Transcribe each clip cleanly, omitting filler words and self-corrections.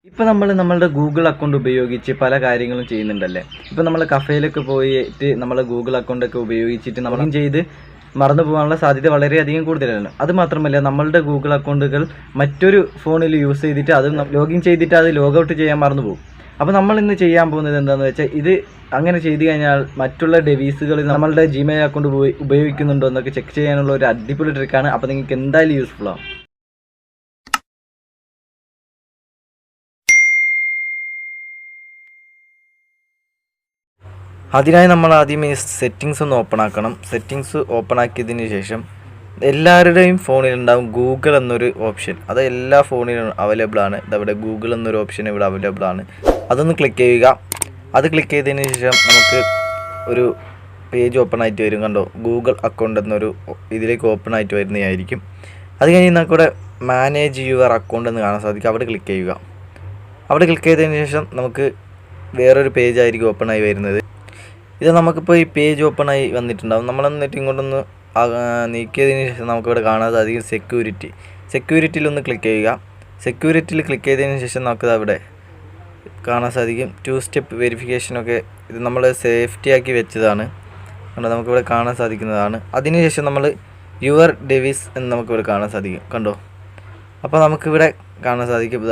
ഇപ്പോൾ നമ്മളുടെ Google account ഉപയോഗിച്ച് പല കാര്യങ്ങളും ചെയ്യുന്നുണ്ടല്ലേ. ഇപ്പോൾ നമ്മൾ കഫേയിലൊക്കെ പോയിട്ട് നമ്മൾ ഗൂഗിൾ അക്കൗണ്ടൊക്കെ ഉപയോഗിച്ചിട്ട് നമ്മൾ ചെയ്ത് മറന്നു പോകാനുള്ള സാധ്യത വളരെയധികം കൂടുതലാണ്. അതുമാത്രമല്ല, നമ്മളുടെ ഗൂഗിൾ അക്കൗണ്ടുകൾ മറ്റൊരു ഫോണിൽ യൂസ് ചെയ്തിട്ട് അത് ലോഗിൻ ചെയ്തിട്ട് അത് ലോഗൗട്ട് ചെയ്യാൻ മറന്നു പോകും. അപ്പോൾ നമ്മൾ ഇന്ന് ചെയ്യാൻ പോകുന്നത് എന്താണെന്ന് വെച്ചാൽ, ഇത് അങ്ങനെ ചെയ്തു കഴിഞ്ഞാൽ മറ്റുള്ള ഡിവൈസുകളിൽ നമ്മളുടെ ജിമെയിൽ അക്കൗണ്ട് ഉപയോഗിക്കുന്നുണ്ടോ എന്നൊക്കെ ചെക്ക് ചെയ്യാനുള്ള ഒരു അടിപൊളി ട്രിക്കാണ്. അപ്പോൾ നിങ്ങൾക്ക് എന്തായാലും യൂസ്ഫുൾ ആവും. അതിനായി നമ്മൾ ആദ്യം ഈ സെറ്റിങ്സ് ഒന്ന് ഓപ്പൺ ആക്കണം. സെറ്റിങ്സ് ഓപ്പൺ ആക്കിയതിന് ശേഷം എല്ലാവരുടെയും ഫോണിലുണ്ടാകും ഗൂഗിൾ എന്നൊരു ഓപ്ഷൻ. അത് എല്ലാ ഫോണിലും അവൈലബിൾ ആണ്. ഇതവിടെ ഗൂഗിൾ എന്നൊരു ഓപ്ഷൻ ഇവിടെ അവൈലബിൾ ആണ്. അതൊന്ന് ക്ലിക്ക് ചെയ്യുക. അത് ക്ലിക്ക് ചെയ്തതിന് ശേഷം നമുക്ക് ഒരു പേജ് ഓപ്പൺ ആയിട്ട് വരും. കണ്ടോ, ഗൂഗിൾ അക്കൗണ്ട് എന്നൊരു ഇതിലേക്ക് ഓപ്പൺ ആയിട്ട് വരുന്നതായിരിക്കും. അത് കഴിഞ്ഞ് നമുക്കിവിടെ മാനേജ് യുവർ അക്കൗണ്ട് എന്ന് കാണാൻ സാധിക്കും. അവിടെ ക്ലിക്ക് ചെയ്യുക. അവിടെ ക്ലിക്ക് ചെയ്തതിന് ശേഷം നമുക്ക് വേറൊരു പേജ് ആയിരിക്കും ഓപ്പൺ ആയി വരുന്നത്. ഇത് നമുക്കിപ്പോൾ ഈ പേജ് ഓപ്പൺ ആയി വന്നിട്ടുണ്ടാകും. നമ്മളെന്നിട്ട് ഇങ്ങോട്ടൊന്ന് നീക്കിയതിന് ശേഷം നമുക്കിവിടെ കാണാൻ സാധിക്കും സെക്യൂരിറ്റിയിലൊന്ന് ക്ലിക്ക് ചെയ്യുക. സെക്യൂരിറ്റിയിൽ ക്ലിക്ക് ചെയ്തതിന് ശേഷം നമുക്കത് അവിടെ കാണാൻ സാധിക്കും 2 സ്റ്റെപ്പ് വെരിഫിക്കേഷനൊക്കെ. ഇത് നമ്മൾ സേഫ്റ്റി ആക്കി വെച്ചതാണ്. കണ്ടോ, നമുക്കിവിടെ കാണാൻ സാധിക്കുന്നതാണ്. അതിനുശേഷം നമ്മൾ യുവർ ഡിവൈസ് എന്ന് നമുക്കിവിടെ കാണാൻ സാധിക്കും. കണ്ടോ, അപ്പോൾ നമുക്കിവിടെ കാണാൻ സാധിക്കും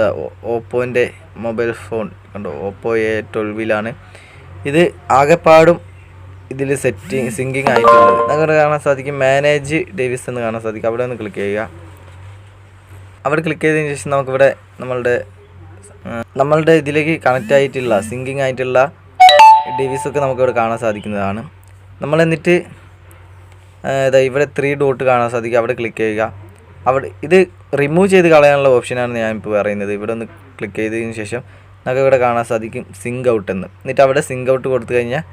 ഓപ്പോൻ്റെ മൊബൈൽ ഫോൺ. കണ്ടോ, ഓപ്പോ A12 ഇത് ആകെപ്പാടും ഇതിൽ സിങ്കിങ് ആയിട്ടുള്ളത്. നമുക്ക് കാണാൻ സാധിക്കും മാനേജ് ഡിവൈസ് എന്ന് കാണാൻ സാധിക്കും. അവിടെ ഒന്ന് ക്ലിക്ക് ചെയ്യുക. അവിടെ ക്ലിക്ക് ചെയ്തതിന് ശേഷം നമുക്കിവിടെ നമ്മളുടെ ഇതിലേക്ക് കണക്റ്റ് ആയിട്ടുള്ള സിങ്കിങ് ആയിട്ടുള്ള ഡിവൈസൊക്കെ നമുക്കിവിടെ കാണാൻ സാധിക്കുന്നതാണ്. നമ്മളെന്നിട്ട് ഇവിടെ 3 ഡോട്ട് കാണാൻ സാധിക്കും. അവിടെ ക്ലിക്ക് ചെയ്യുക. അവിടെ ഇത് റിമൂവ് ചെയ്ത് കളയാനുള്ള ഓപ്ഷനാണ് ഞാനിപ്പോൾ പറയുന്നത്. ഇവിടെ ഒന്ന് ക്ലിക്ക് ചെയ്തതിന് ശേഷം നമുക്ക് ഇവിടെ കാണാൻ സാധിക്കും സിങ്ക് ഔട്ട് എന്ന്. എന്നിട്ട് അവിടെ സിങ്ക് ഔട്ട് കൊടുത്തു കഴിഞ്ഞാൽ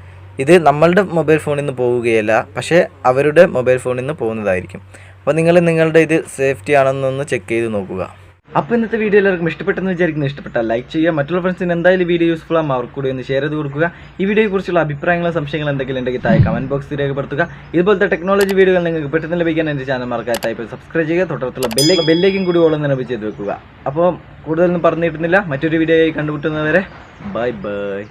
ഇത് നമ്മളുടെ മൊബൈൽ ഫോണിൽ നിന്ന് പോവുകയല്ല, പക്ഷേ അവരുടെ മൊബൈൽ ഫോണിൽ നിന്ന് പോകുന്നതായിരിക്കും. അപ്പോൾ നിങ്ങളുടെ ഇത് സേഫ്റ്റി ആണെന്നൊന്ന് ചെക്ക് ചെയ്ത് നോക്കുക. അപ്പോൾ ഇന്നത്തെ വീഡിയോ എല്ലാവർക്കും ഇഷ്ടപ്പെട്ടെന്ന് വിചാരിക്കുന്നു. ഇഷ്ടപ്പെട്ടാൽ ലൈക്ക് ചെയ്യുക. മറ്റുള്ള ഫ്രണ്ട്സിന് എന്തായാലും വീഡിയോ യൂസ്ഫുൾ ആകുമ്പോൾ അവർക്ക് കൂടി ഒന്ന് ഷെയർ ചെയ്ത് കൊടുക്കുക. ഈ വീഡിയോയെക്കുറിച്ചുള്ള അഭിപ്രായങ്ങളും സംശയങ്ങളും എന്തെങ്കിലും ഉണ്ടെങ്കിൽ താഴെ കമൻറ്റ് ബോക്സിൽ രേഖപ്പെടുത്തുക. ഇതുപോലത്തെ ടെക്നോളജി വീഡിയോകൾ നിങ്ങൾക്ക് പെട്ടെന്ന് ലഭിക്കാൻ എൻ്റെ ചാനൽ മറക്കാതെ ടൈപ്പ് സബ്സ്ക്രൈബ് ചെയ്യുക. തൊട്ടടുത്തുള്ള ബെല്ലേക്കും കൂടി ഓളം തന്നെ ചെയ്ത് വെക്കുക. അപ്പോൾ കൂടുതലൊന്നും പറഞ്ഞിട്ടുന്നില്ല. മറ്റൊരു വീഡിയോ ആയി കണ്ടുമുട്ടുന്നവരെ ബൈ ബൈ.